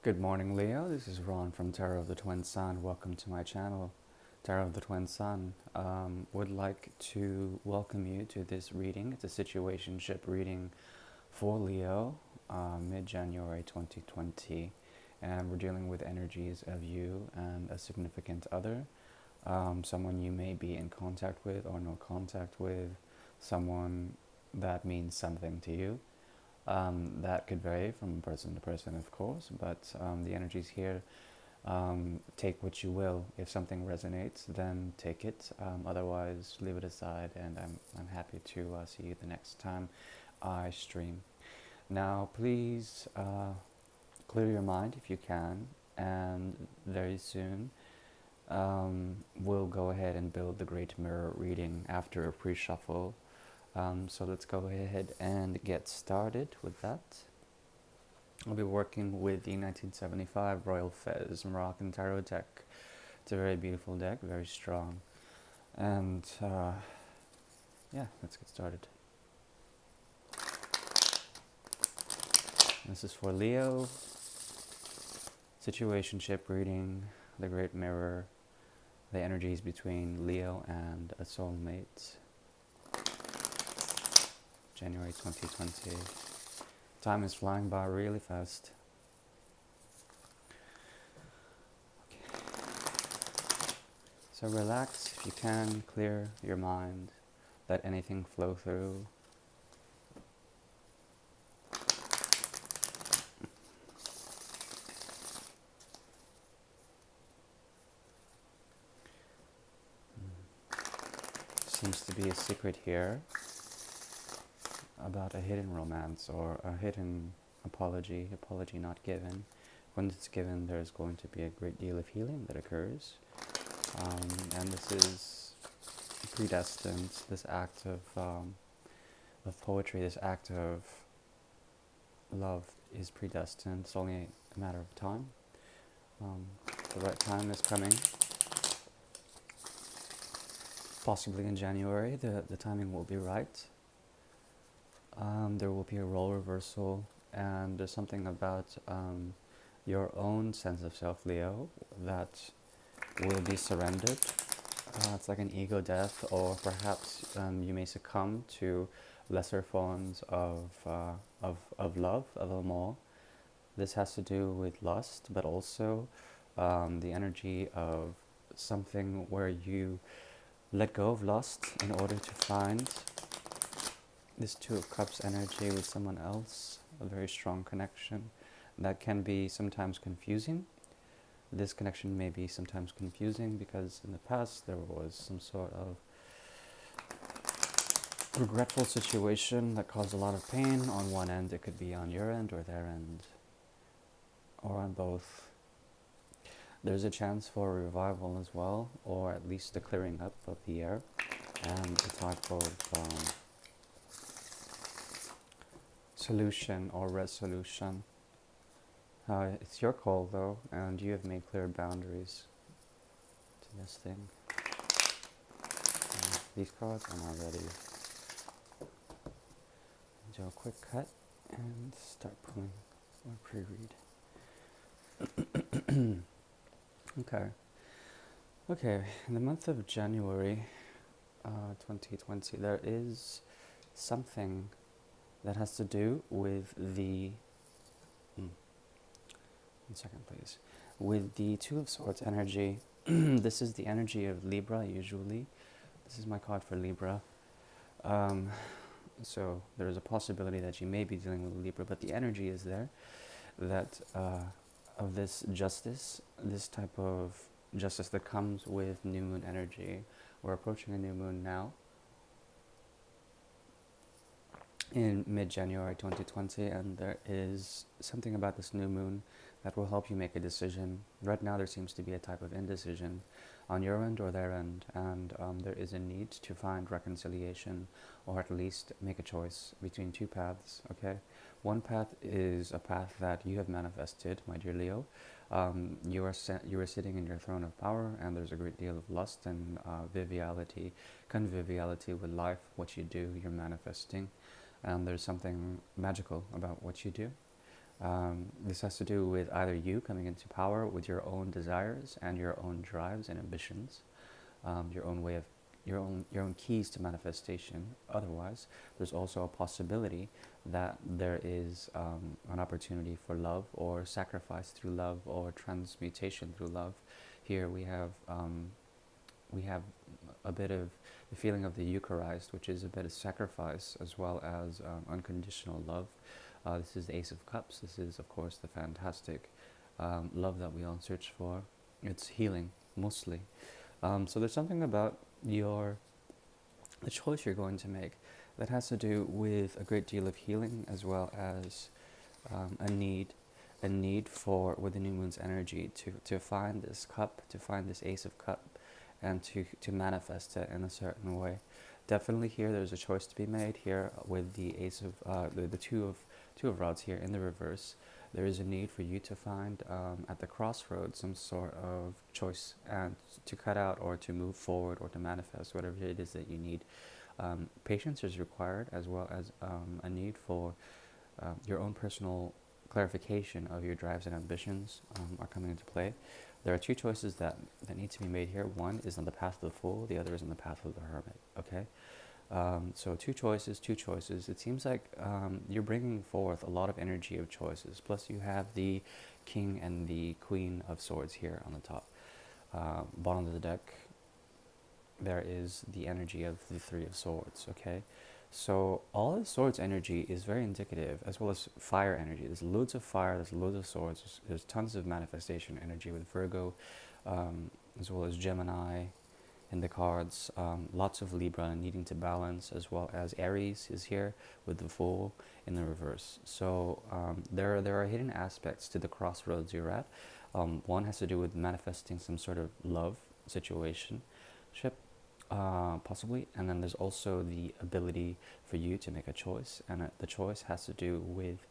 Good morning, Leo. This is Ron from Tarot of the Twin Sun. Welcome to my channel, Tarot of the Twin Sun. Would like to welcome you to this reading. It's a situationship reading for Leo, mid-January 2020. And we're dealing with energies of you and a significant other, someone you may be in contact with or no contact with, someone that means something to you. That could vary from person to person, of course, but the energies here, take what you will. If something resonates, then take it. Otherwise, leave it aside, and I'm happy to see you the next time I stream. Now, please clear your mind if you can, and very soon we'll go ahead and build the Great Mirror reading after a pre-shuffle. So let's go ahead and get started with that. I'll be working with the 1975 Royal Fez Moroccan Tarot deck. It's a very beautiful deck, very strong. And yeah, let's get started. This is for Leo. Situationship reading, the Great Mirror, the energies between Leo and a soulmate. January 2020. Time is flying by really fast. Okay. So relax if you can, clear your mind, let anything flow through. Seems to be a secret here about a hidden romance or a hidden apology not given. When it's given, there's going to be a great deal of healing that occurs. And this is predestined, this act of poetry, this act of love is predestined. It's only a matter of time. The right time is coming. Possibly in January, the timing will be right. There will be a role reversal, and there's something about your own sense of self, Leo, that will be surrendered. It's like an ego death, or perhaps you may succumb to lesser forms of love, of amour. This has to do with lust, but also the energy of something where you let go of lust in order to find this Two of Cups energy with someone else, a very strong connection that can be sometimes confusing. This connection may be sometimes confusing because in the past there was some sort of regretful situation that caused a lot of pain on one end. It could be on your end or their end, or on both. There's a chance for a revival as well, or at least the clearing up of the air and a type of solution or resolution. It's your call though, and you have made clear boundaries to this thing. These cards are not ready. Do a quick cut and start pulling or pre-read. Okay, in the month of January 2020, there is something that has to do with the, one second please, with the Two of Swords energy. This is the energy of Libra usually. This is my card for Libra. So there is a possibility that you may be dealing with Libra, but the energy is there that of this justice, this type of justice that comes with new moon energy. We're approaching a new moon now in mid-January 2020, and there is something about this new moon that will help you make a decision. Right now there seems to be a type of indecision on your end or their end, and there is a need to find reconciliation, or at least make a choice between two paths, okay? One path is a path that you have manifested, my dear Leo. You are sitting in your throne of power, and there's a great deal of lust and conviviality with life. What you do, you're manifesting, and there's something magical about what you do. This has to do with either you coming into power with your own desires and your own drives and ambitions, your own way of your own keys to manifestation. Otherwise, there's also a possibility that there is an opportunity for love or sacrifice through love or transmutation through love. Here we have a bit of the feeling of the Eucharist, which is a bit of sacrifice as well as unconditional love. This is the Ace of Cups. This is, of course, the fantastic love that we all search for. It's healing, mostly. So there's something about the choice you're going to make that has to do with a great deal of healing as well as a need for, with the new moon's energy, to find this cup, to find this Ace of Cup, and to manifest it in a certain way. Definitely here there's a choice to be made here with the Ace of the two of rods here in the reverse. There is a need for you to find at the crossroads some sort of choice and to cut out or to move forward or to manifest whatever it is that you need. Patience is required as well as a need for your own personal clarification of your drives and ambitions are coming into play. There are two choices that need to be made here. One is on the path of the Fool, the other is on the path of the Hermit, okay? So two choices. It seems like you're bringing forth a lot of energy of choices. Plus you have the King and the Queen of Swords here on the top. Bottom of the deck, there is the energy of the Three of Swords, okay? So all the swords energy is very indicative, as well as fire energy. There's loads of fire, there's loads of swords, there's tons of manifestation energy with Virgo, as well as Gemini in the cards, lots of Libra needing to balance, as well as Aries is here with the Fool in the reverse. So there are hidden aspects to the crossroads you're at. One has to do with manifesting some sort of love situation, possibly, and then there's also the ability for you to make a choice, and the choice has to do with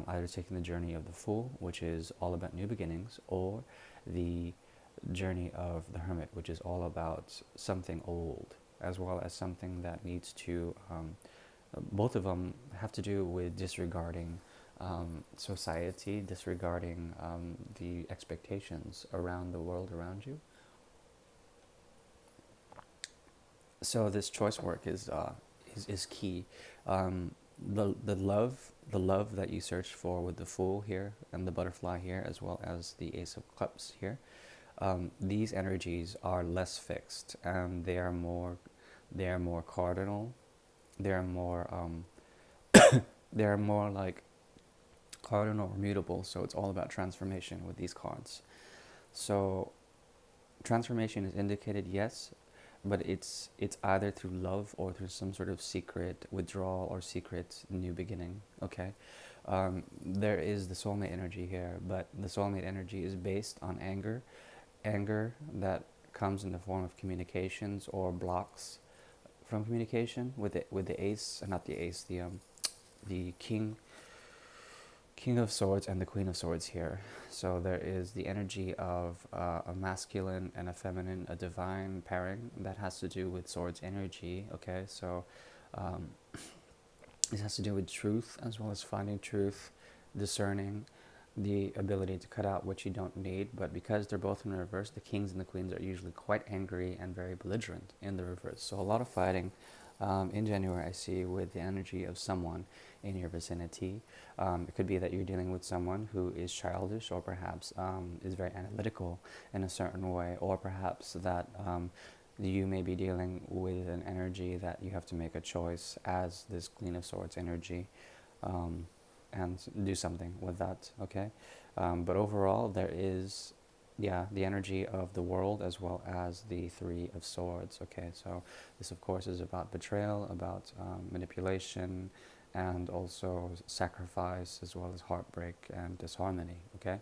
either taking the journey of the Fool, which is all about new beginnings, or the journey of the Hermit, which is all about something old, as well as something that needs to, both of them have to do with disregarding society, disregarding the expectations around the world around you. So this choice work is key. The love that you search for with the Fool here and the Butterfly here, as well as the Ace of Cups here, these energies are less fixed and they are more cardinal. They are more they are more like cardinal or mutable. So it's all about transformation with these cards. So transformation is indicated, yes, but it's either through love or through some sort of secret withdrawal or secret new beginning, okay? There is the soulmate energy here, but the soulmate energy is based on anger that comes in the form of communications or blocks from communication with the ace, not the ace, the King of Swords and the Queen of Swords here. So there is the energy of a masculine and a feminine, a divine pairing that has to do with Swords energy, okay? So this has to do with truth, as well as finding truth, discerning, the ability to cut out what you don't need. But because they're both in reverse, the kings and the queens are usually quite angry and very belligerent in the reverse. So a lot of fighting in January I see with the energy of someone in your vicinity. It could be that you're dealing with someone who is childish, or perhaps is very analytical in a certain way, or perhaps that you may be dealing with an energy that you have to make a choice as this Queen of Swords energy, and do something with that, okay? But overall, there is, yeah, the energy of the world as well as the Three of Swords, okay? So this, of course, is about betrayal, about manipulation, and also sacrifice, as well as heartbreak and disharmony, okay?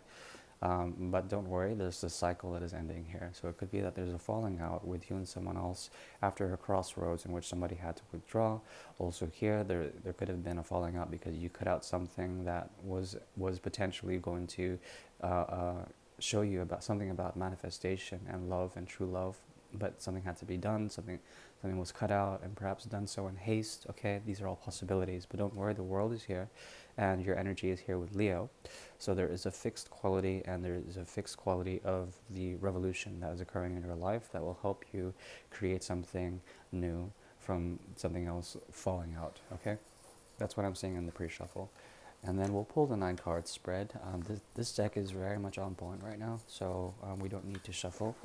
But don't worry, there's a cycle that is ending here. So it could be that there's a falling out with you and someone else after a crossroads in which somebody had to withdraw. Also here, there could have been a falling out because you cut out something that was potentially going to show you about something about manifestation and love and true love but something had to be done, something was cut out, and perhaps done so in haste. Okay, these are all possibilities, but don't worry, the world is here, and your energy is here with Leo. So there is a fixed quality, and there is a fixed quality of the revolution that is occurring in your life that will help you create something new from something else falling out. Okay, that's what I'm seeing in the pre-shuffle. And then we'll pull the 9 card spread. This deck is very much on point right now, so we don't need to shuffle.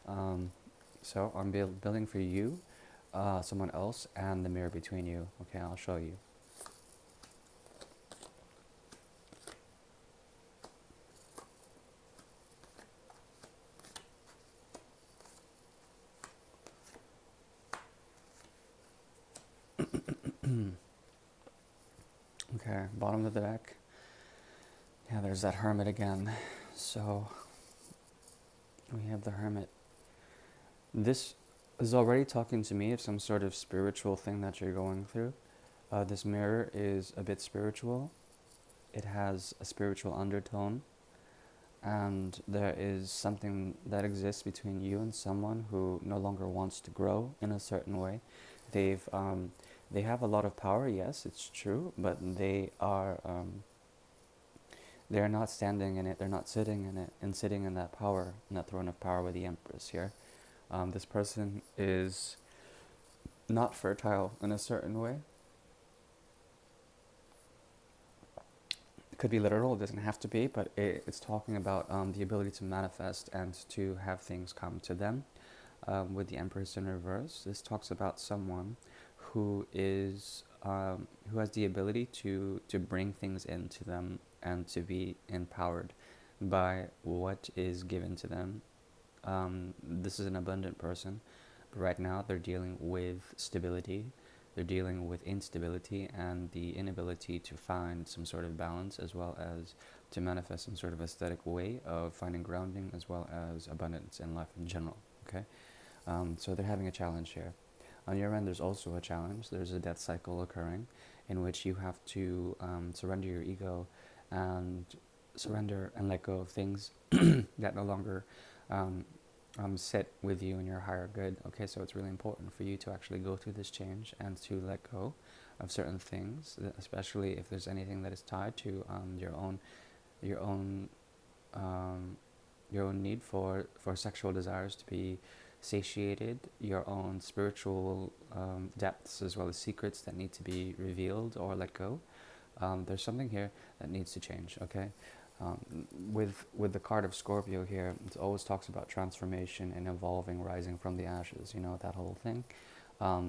Um, so I'm building for you, someone else, and the mirror between you. Okay, I'll show you. Okay, bottom of the deck. Yeah, there's that Hermit again. So we have the Hermit. This is already talking to me of some sort of spiritual thing that you're going through. This mirror is a bit spiritual. It has a spiritual undertone, and there is something that exists between you and someone who no longer wants to grow in a certain way. They've they have a lot of power, yes, it's true, but they're not standing in it. They're not sitting in it and sitting in that power, in that throne of power with the Empress here. This person is not fertile in a certain way. It could be literal, it doesn't have to be, but it's talking about the ability to manifest and to have things come to them. With the Empress in reverse, this talks about someone who is who has the ability to bring things into them and to be empowered by what is given to them. This is an abundant person, but right now they're dealing with stability, they're dealing with instability and the inability to find some sort of balance, as well as to manifest some sort of aesthetic way of finding grounding as well as abundance in life in general. Okay, so they're having a challenge here. On your end, there's also a challenge. There's a death cycle occurring in which you have to surrender your ego and surrender and let go of things that no longer sit with you in your higher good. Okay, so it's really important for you to actually go through this change and to let go of certain things, especially if there's anything that is tied to your own your own need for sexual desires to be satiated, your own spiritual depths as well as secrets that need to be revealed or let go. There's something here that needs to change. Okay, with the card of Scorpio here, it always talks about transformation and evolving, rising from the ashes. You know, that whole thing.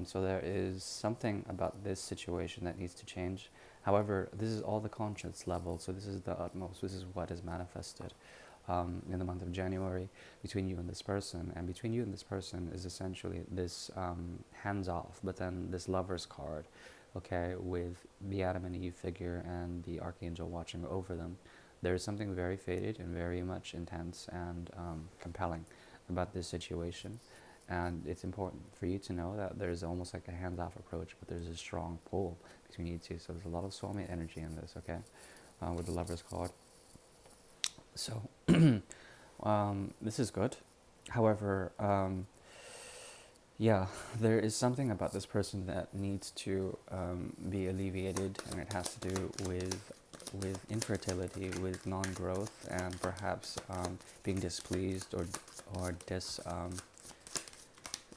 So there is something about this situation that needs to change. However, this is all the conscious level, so this is the utmost. This is what is manifested in the month of January between you and this person. And between you and this person is essentially this hands off, but then this Lover's card, okay, with the Adam and Eve figure and the Archangel watching over them. There is something very faded and very much intense and compelling about this situation. And it's important for you to know that there's almost like a hands-off approach, but there's a strong pull between you two. So there's a lot of soulmate energy in this, okay, with the Lover's card. So this is good. However, yeah, there is something about this person that needs to be alleviated, and it has to do with infertility, with non-growth, and perhaps being displeased or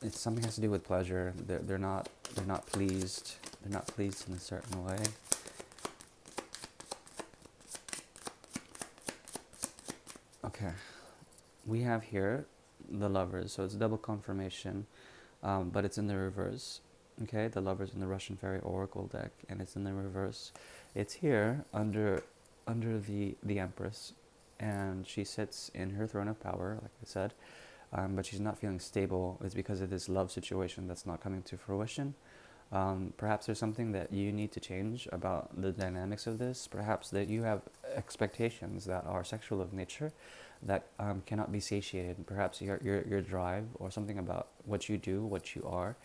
it's something has to do with pleasure. They're not pleased. They're not pleased in a certain way. Okay, we have here the Lovers, so it's double confirmation, but it's in the reverse. Okay, the Lovers in the Russian Fairy Oracle deck, and it's in the reverse. It's here under the Empress, and she sits in her throne of power, like I said, but she's not feeling stable. It's because of this love situation that's not coming to fruition. Perhaps there's something that you need to change about the dynamics of this. Perhaps that you have expectations that are sexual of nature that cannot be satiated. Perhaps your drive or something about what you do, what you are,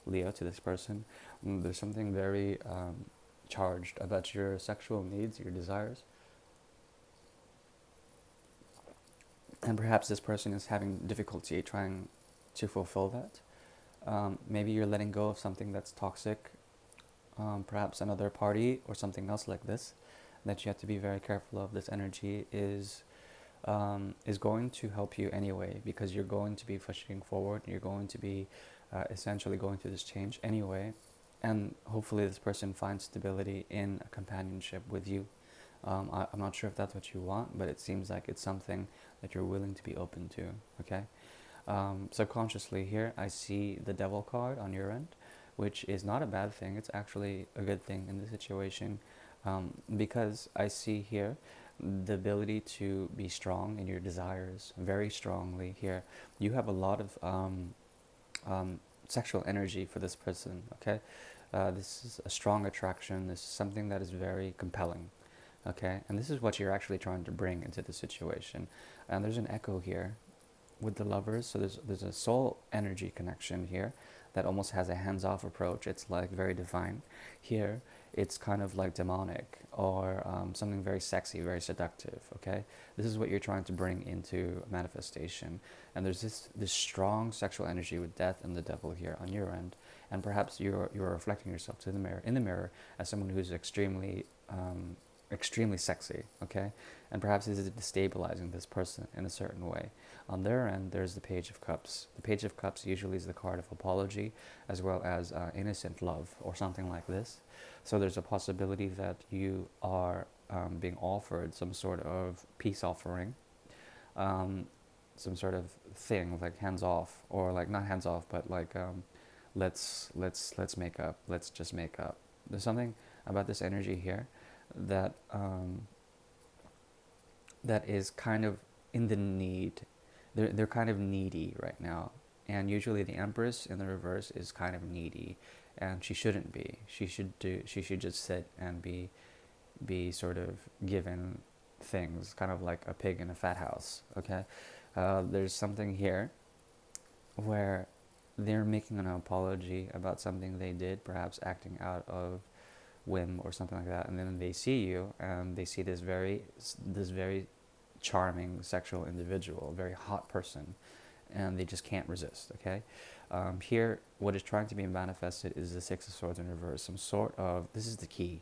Leo, to this person. There's something very charged about your sexual needs, your desires. And perhaps this person is having difficulty trying to fulfill that. Maybe you're letting go of something that's toxic, perhaps another party or something else like this, that you have to be very careful of. This energy is going to help you anyway, because you're going to be pushing forward. You're going to be essentially going through this change anyway, and hopefully this person finds stability in a companionship with you. I'm not sure if that's what you want, but it seems like it's something that you're willing to be open to. Okay. Subconsciously here, I see the devil card on your end, which is not a bad thing. It's actually a good thing in this situation, because I see here the ability to be strong in your desires very strongly here. You have a lot of sexual energy for this person, okay? This is a strong attraction. This is something that is very compelling, okay? And this is what you're actually trying to bring into the situation. And there's an echo here with the lovers. So there's a soul energy connection here that almost has a hands-off approach. It's like very divine. Here, it's kind of like demonic, or something very sexy, very seductive. Okay, this is what you're trying to bring into manifestation. And there's this strong sexual energy with death and the devil here on your end. And perhaps you're reflecting yourself to the mirror in the mirror as someone who's extremely sexy. Okay, and perhaps this is destabilizing this person in a certain way. On their end, there's the Page of Cups. The Page of Cups usually is the card of apology, as well as innocent love, or something like this. So there's a possibility that you are being offered some sort of peace offering, some sort of thing like hands off, or like not hands off, but like let's make up. Let's just make up. There's something about this energy here that that is kind of in the need. They're kind of needy right now, and usually the Empress in the reverse is kind of needy, and she shouldn't be. She should just sit and be sort of given things, kind of like a pig in a fat house. Okay, there's something here where they're making an apology about something they did, perhaps acting out of whim or something like that, and then they see you and they see this very charming sexual individual, very hot person, and they just can't resist. Okay, here what is trying to be manifested is the Six of Swords in reverse. Some sort of, this is the key,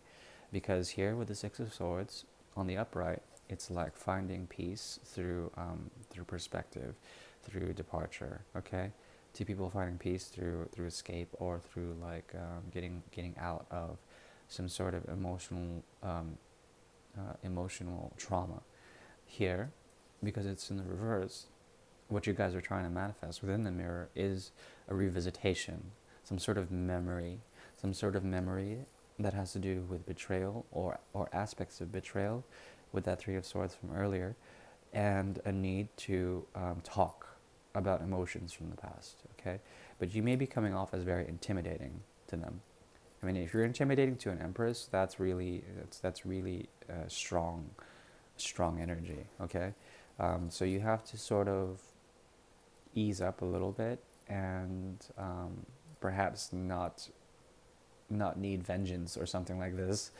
because here with the Six of Swords on the upright, it's like finding peace through perspective, through departure. Okay, two people finding peace through escape, or through like getting out of some sort of emotional trauma. Here, because it's in the reverse, what you guys are trying to manifest within the mirror is a revisitation, some sort of memory, that has to do with betrayal, or aspects of betrayal, with that Three of Swords from earlier, and a need to talk about emotions from the past. Okay, but you may be coming off as very intimidating to them. I mean, if you're intimidating to an Empress, that's really strong energy. Okay, so you have to sort of ease up a little bit, and perhaps not need vengeance or something like this,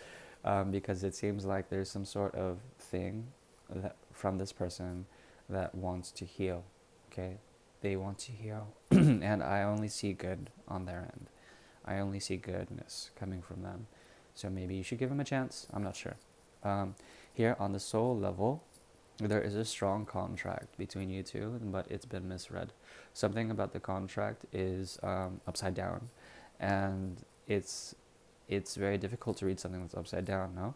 because it seems like there's some sort of thing that from this person that wants to heal. Okay, they want to heal, and I only see good on their end. I only see goodness coming from them. So maybe you should give them a chance. I'm not sure. Here on the soul level, there is a strong contract between you two, but it's been misread. Something about the contract is upside down, and it's very difficult to read something that's upside down, no?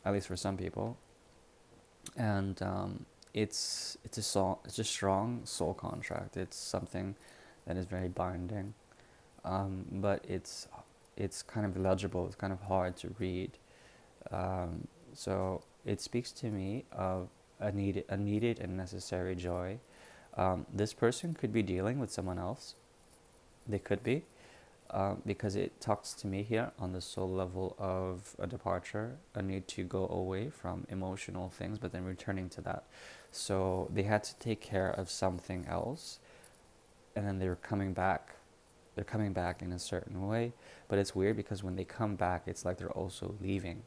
At least for some people. And it's a strong soul contract. It's something that is very binding, but it's kind of illegible. It's kind of hard to read. So it speaks to me of a needed and necessary joy. This person could be dealing with someone else. They could be, because it talks to me here on the soul level of a departure, a need to go away from emotional things, but then returning to that. So they had to take care of something else, and then they're coming back. They're coming back in a certain way, but it's weird because when they come back, it's like they're also leaving.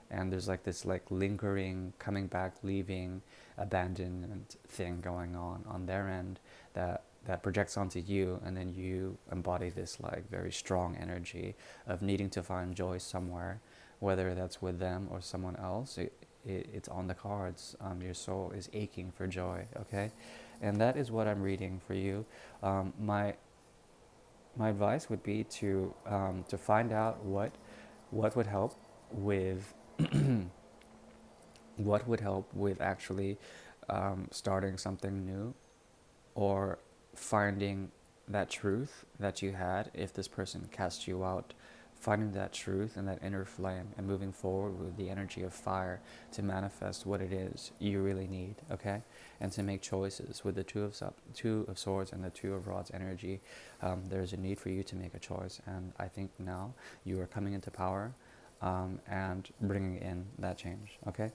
And there's like this like lingering, coming back, leaving, abandonment thing going on their end, that that projects onto you, and then you embody this like very strong energy of needing to find joy somewhere, whether that's with them or someone else. It's on the cards. Your soul is aching for joy. Okay, and that is what I'm reading for you. My advice would be to find out what would help with what would help with actually starting something new, or finding that truth that you had if this person cast you out, finding that truth and that inner flame and moving forward with the energy of fire to manifest what it is you really need. Okay, and to make choices with the two of swords and the two of rods energy. There's a need for you to make a choice, and I think now you are coming into power, and bringing in that change. Okay,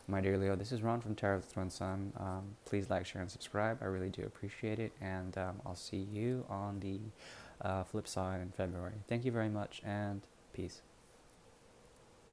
my dear Leo, this is Ron from Tarot of the Twin Sun. Please like, share, and subscribe. I really do appreciate it. And I'll see you on the flip side in February. Thank you very much, and peace.